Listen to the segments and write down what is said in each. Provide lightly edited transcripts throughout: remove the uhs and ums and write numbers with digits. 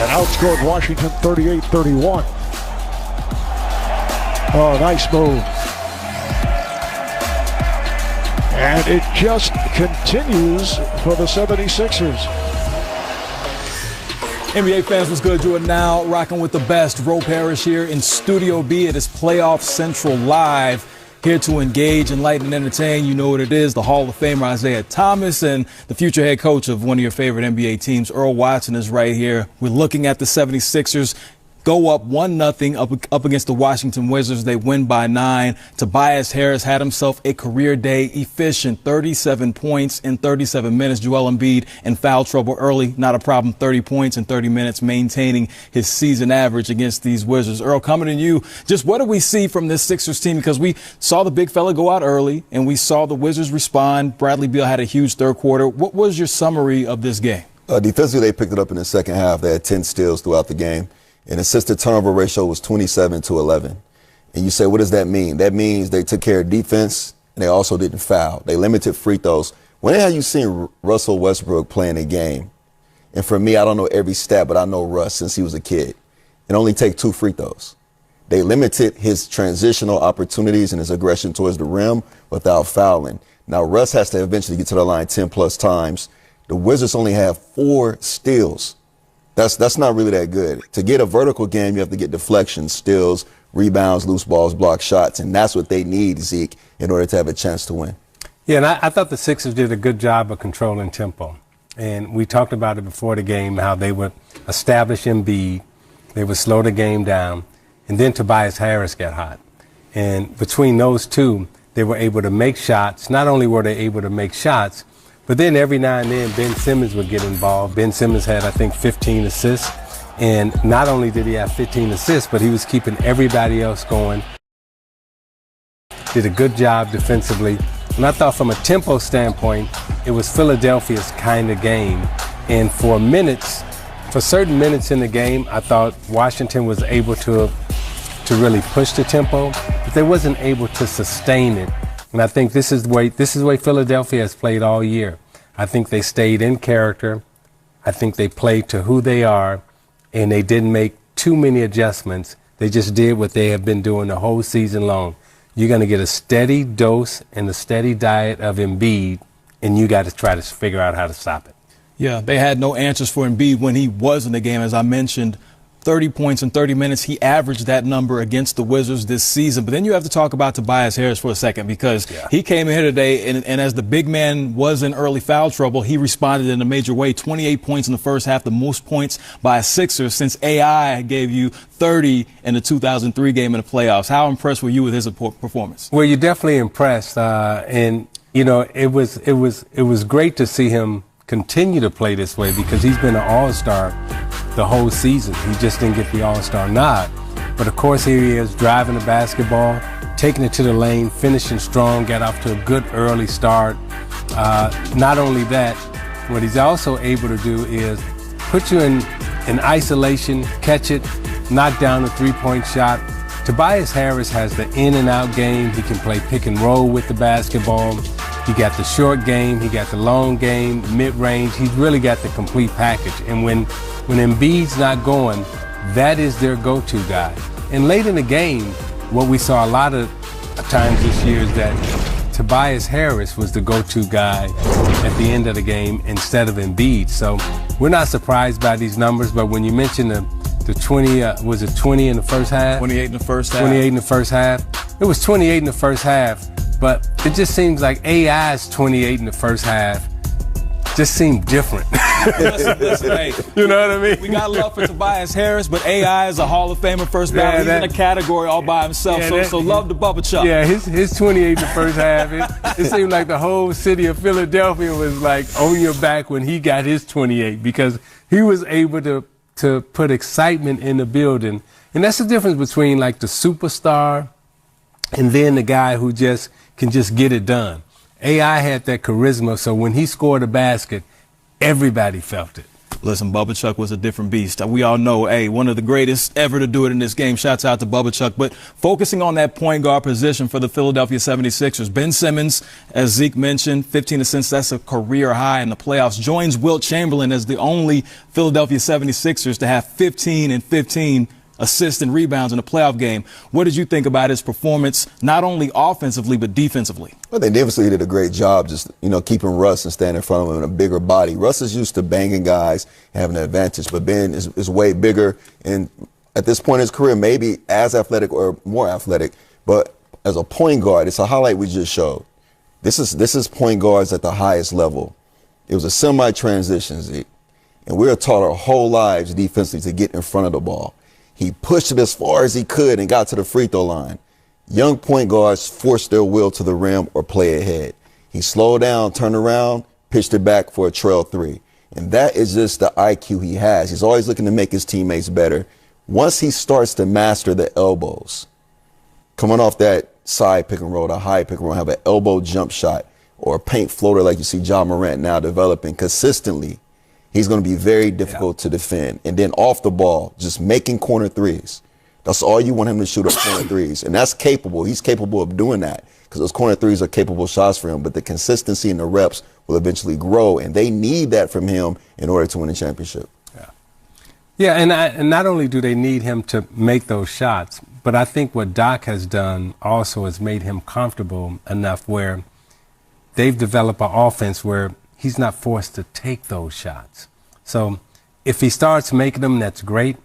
and outscored Washington 38-31. Oh, nice move. And it just continues for the 76ers. NBA fans, what's good? You are now rocking with the best. Ro Parrish here in Studio B. It is Playoff Central Live. Here to engage, enlighten, and entertain. You know what it is. The Hall of Famer Isiah Thomas and the future head coach of one of your favorite NBA teams, Earl Watson, is right here. We're looking at the 76ers. Go up 1-0 up against the Washington Wizards. They win by 9. Tobias Harris had himself a career day, efficient, 37 points in 37 minutes. Joel Embiid in foul trouble early, not a problem, 30 points in 30 minutes, maintaining his season average against these Wizards. Earl, coming to you, just what do we see from this Sixers team? Because we saw the big fella go out early, and we saw the Wizards respond. Bradley Beal had a huge third quarter. What was your summary of this game? Defensively, they picked it up in the second half. They had 10 steals throughout the game. And assist-to-turnover ratio was 27-11. And you say, what does that mean? That means they took care of defense, and they also didn't foul. They limited free throws. When have you seen Russell Westbrook playing a game? And for me, I don't know every stat, but I know Russ since he was a kid. And only take 2 free throws. They limited his transitional opportunities and his aggression towards the rim without fouling. Now, Russ has to eventually get to the line 10-plus times. The Wizards only have 4 steals. That's not really that good. To get a vertical game, you have to get deflections, steals, rebounds, loose balls, block shots, and that's what they need, Zeke, in order to have a chance to win. Yeah, and I thought the Sixers did a good job of controlling tempo. And we talked about it before the game, how they would establish Embiid, they would slow the game down, and then Tobias Harris got hot. And between those two, they were able to make shots. Not only were they able to make shots, but then every now and then, Ben Simmons would get involved. Ben Simmons had, I think, 15 assists. And not only did he have 15 assists, but he was keeping everybody else going. Did a good job defensively. And I thought from a tempo standpoint, it was Philadelphia's kind of game. And for certain minutes in the game, I thought Washington was able to really push the tempo, but they wasn't able to sustain it. And I think this is the way Philadelphia has played all year. I think they stayed in character. I think they played to who they are, and they didn't make too many adjustments. They just did what they have been doing the whole season long. You're going to get a steady dose and a steady diet of Embiid, and you got to try to figure out how to stop it. Yeah, they had no answers for Embiid when he was in the game, as I mentioned. 30 points in 30 minutes. He averaged that number against the Wizards this season. But then you have to talk about Tobias Harris for a second, because he came in here today, and as the big man was in early foul trouble, he responded in a major way. 28 points in the first half, the most points by a Sixer since AI gave you 30 in the 2003 game in the playoffs. How impressed were you with his performance? Well, you're definitely impressed. And, you know, it was great to see him continue to play this way, because he's been an all-star the whole season. He just didn't get the all-star nod. But of course, here he is driving the basketball, taking it to the lane, finishing strong, got off to a good early start. Not only that, what he's also able to do is put you in isolation, catch it, knock down a three-point shot. Tobias Harris has the in and out game. He can play pick and roll with the basketball. He got the short game, he got the long game, mid-range. He's really got the complete package. And when Embiid's not going, that is their go-to guy. And late in the game, what we saw a lot of times this year is that Tobias Harris was the go-to guy at the end of the game instead of Embiid. So we're not surprised by these numbers, but when you mention the 20, was it 20 in the first half? 28 in the first half. 28 in the first half. It was 28 in the first half. But it just seems like AI's 28 in the first half just seemed different. Listen, hey, you know what I mean? We got love for Tobias Harris, but AI is a Hall of Famer first ballot. He's in a category all by himself, so love the Bubba Chuck. Yeah, his 28 in the first half, it seemed like the whole city of Philadelphia was like on your back when he got his 28, because he was able to put excitement in the building. And that's the difference between like the superstar and then the guy who just can just get it done. AI had that charisma, so when he scored a basket, everybody felt it. Listen, Bubba Chuck was a different beast. We all know, hey, one of the greatest ever to do it in this game. Shouts out to Bubba Chuck. But focusing on that point guard position for the Philadelphia 76ers, Ben Simmons, as Zeke mentioned, 15 assists, that's a career high in the playoffs, joins Wilt Chamberlain as the only Philadelphia 76ers to have 15 and 15 assists and rebounds in a playoff game. What did you think about his performance, not only offensively, but defensively? Well, they defensively did a great job just, keeping Russ and standing in front of him in a bigger body. Russ is used to banging guys and having an advantage, but Ben is way bigger. And at this point in his career, maybe as athletic or more athletic, but as a point guard, it's a highlight we just showed. This is point guards at the highest level. It was a semi-transition, Zeke. And we were taught our whole lives defensively to get in front of the ball. He pushed it as far as he could and got to the free throw line. Young point guards force their will to the rim or play ahead. He slowed down, turned around, pitched it back for a trail three. And that is just the IQ he has. He's always looking to make his teammates better. Once he starts to master the elbows, coming off that side pick and roll, the high pick and roll, have an elbow jump shot or a paint floater like you see Ja Morant now developing consistently, he's going to be very difficult to defend. And then off the ball, just making corner threes. That's all you want him to shoot up corner threes. And that's capable. He's capable of doing that because those corner threes are capable shots for him. But the consistency and the reps will eventually grow. And they need that from him in order to win a championship. Yeah, and not only do they need him to make those shots, but I think what Doc has done also has made him comfortable enough where they've developed an offense where he's not forced to take those shots. So if he starts making them, that's great,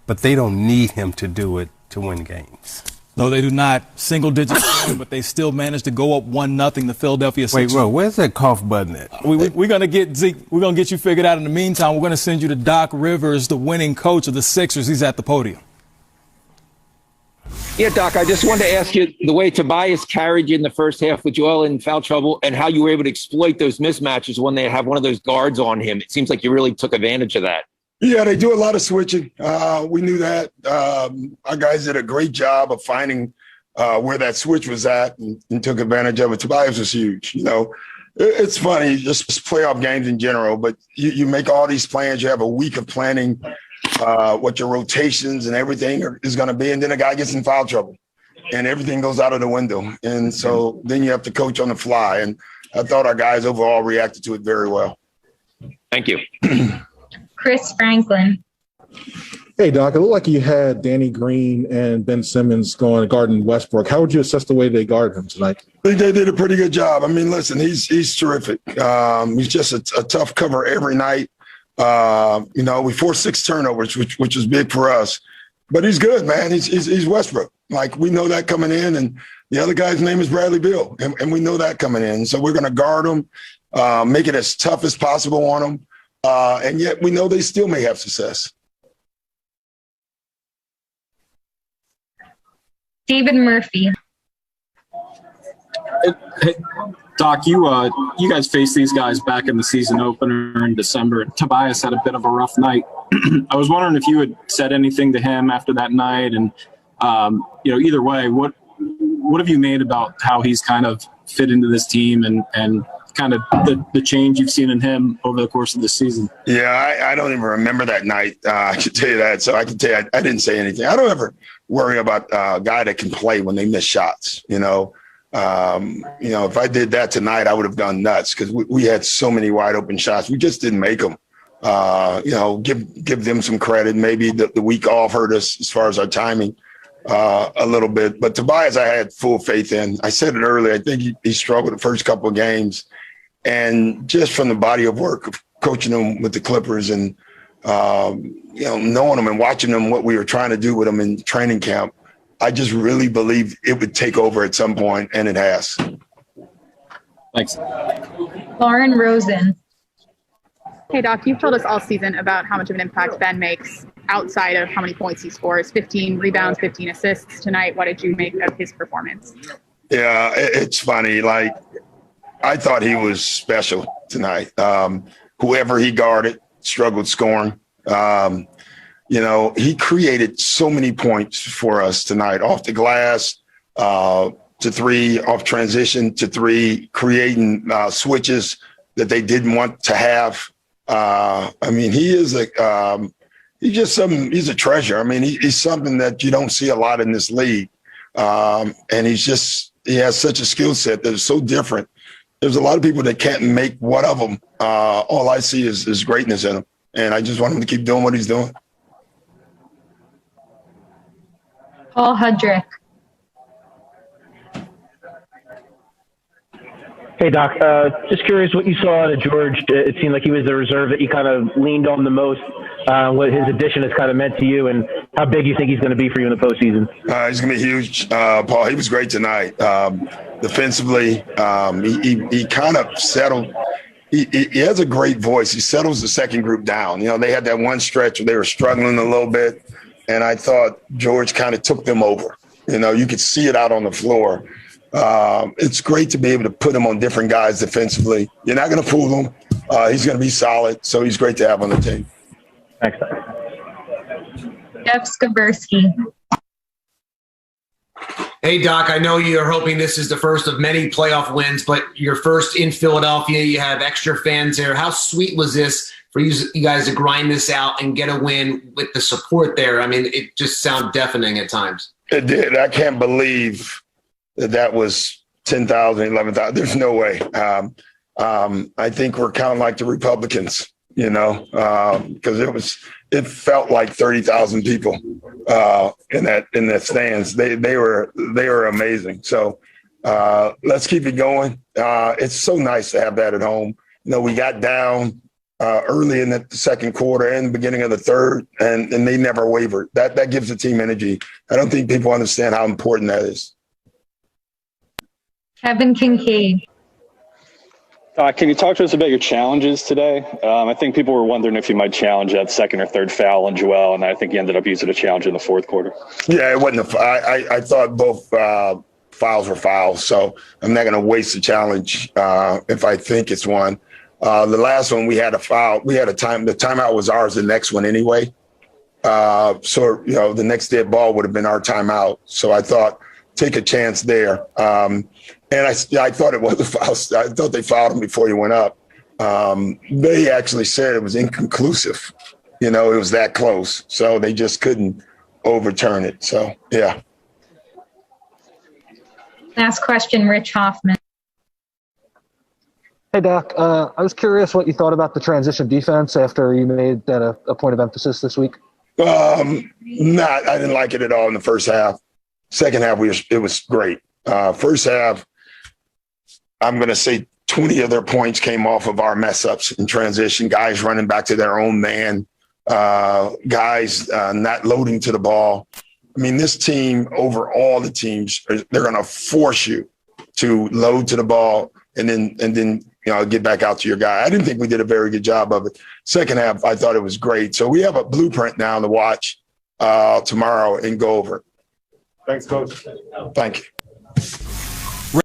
but they don't need him to do it to win games. No, they do not. Single digit, but they still managed to go up 1-0. The Philadelphia Sixers. Wait, bro, where's that cough button at? We're gonna get Zeke. We're gonna get you figured out. In the meantime, we're gonna send you to Doc Rivers, the winning coach of the Sixers. He's at the podium. Yeah, Doc, I just wanted to ask you the way Tobias carried you in the first half with Joel in foul trouble and how you were able to exploit those mismatches when they have one of those guards on him. It seems like you really took advantage of that. Yeah, they do a lot of switching. We knew that. Our guys did a great job of finding where that switch was at and took advantage of it. Tobias was huge. It's funny, just playoff games in general, but you make all these plans. You have a week of planning what your rotations and everything is going to be. And then a guy gets in foul trouble and everything goes out of the window. And so then you have to coach on the fly. And I thought our guys overall reacted to it very well. Thank you. Chris Franklin. Hey, Doc, it looked like you had Danny Green and Ben Simmons going guarding Westbrook. How would you assess the way they guarded him tonight? I think they did a pretty good job. I mean, listen, he's terrific. He's just a tough cover every night. We forced 6 turnovers, which was big for us. But he's good, man. He's Westbrook. Like, we know that coming in. And the other guy's name is Bradley Beal. And we know that coming in. So we're going to guard him, make it as tough as possible on him. And yet we know they still may have success. David Murphy. Hey, Doc, you guys faced these guys back in the season opener in December. Tobias had a bit of a rough night. I was wondering if you had said anything to him after that night, and either way, what have you made about how he's kind of fit into this team and kind of the change you've seen in him over the course of the season? Yeah, I don't even remember that night. I can tell you that. So I can tell you I didn't say anything. I don't ever worry about a guy that can play when they miss shots. If I did that tonight, I would have gone nuts because we had so many wide open shots. We just didn't make them. Give them some credit. Maybe the week off hurt us as far as our timing a little bit. But Tobias, I had full faith in. I said it earlier. I think he struggled the first couple of games. And just from the body of work of coaching them with the Clippers and, knowing them and watching them, what we were trying to do with them in training camp, I just really believed it would take over at some point, and it has. Thanks. Lauren Rosen. Hey, Doc, you've told us all season about how much of an impact Ben makes outside of how many points he scores. 15 rebounds, 15 assists tonight. What did you make of his performance? Yeah, it's funny. Like, I thought he was special tonight. Whoever he guarded struggled scoring. He created so many points for us tonight, off the glass, to three, off transition to three, creating switches that they didn't want to have. I mean, he's a treasure. I mean, he's something that you don't see a lot in this league. And he has such a skill set that is so different. There's a lot of people that can't make one of them. All I see is greatness in him. And I just want him to keep doing what he's doing. Paul Hudrick. Hey, Doc. Just curious what you saw out of George. It seemed like he was the reserve that you kind of leaned on the most. What his addition has kind of meant to you, and how big you think he's going to be for you in the postseason. He's going to be huge, Paul. He was great tonight. Defensively, he kind of settled. He has a great voice. He settles the second group down. You know, they had that one stretch where they were struggling a little bit, and I thought George kind of took them over. You know, you could see it out on the floor. It's great to be able to put him on different guys defensively. You're not going to fool him. He's going to be solid, so he's great to have on the team. Thanks, Doc. Jeff Skaversky. Hey, Doc, I know you're hoping this is the first of many playoff wins, but your first in Philadelphia, you have extra fans there. How sweet was this for you guys to grind this out and get a win with the support there? I mean, it just sounded deafening at times. It did. I can't believe that was 10,000, 11,000. There's no way. I think we're kind of like the Republicans, you know, because it felt like 30,000 people in the stands. They were amazing. So let's keep it going. It's so nice to have that at home. You know, we got down early in the second quarter and the beginning of the third, and they never wavered. That gives the team energy. I don't think people understand how important that is. Kevin Kincaid. Can you talk to us about your challenges today? I think people were wondering if you might challenge that second or third foul on Joel, and I think you ended up using a challenge in the fourth quarter. Yeah, it wasn't I thought both fouls were fouls, so I'm not going to waste the challenge if I think it's one. The last one, we had a foul. We had a time. The timeout was ours the next one anyway. So, you know, the next dead ball would have been our timeout. So I thought, take a chance there. And I thought it was a foul. I thought they fouled him before he went up. They actually said it was inconclusive. You know, it was that close. So they just couldn't overturn it. So, yeah. Last question, Rich Hoffman. Hey, Doc. I was curious what you thought about the transition defense after you made that a point of emphasis this week. I didn't like it at all in the first half. Second half, it was great. First half, I'm going to say 20 of their points came off of our mess ups in transition, guys running back to their own man, guys not loading to the ball. I mean, this team over all the teams, they're going to force you to load to the ball and then you know, get back out to your guy. I didn't think we did a very good job of it. Second half, I thought it was great. So we have a blueprint now to watch tomorrow and go over. Thanks, Coach. Thank you.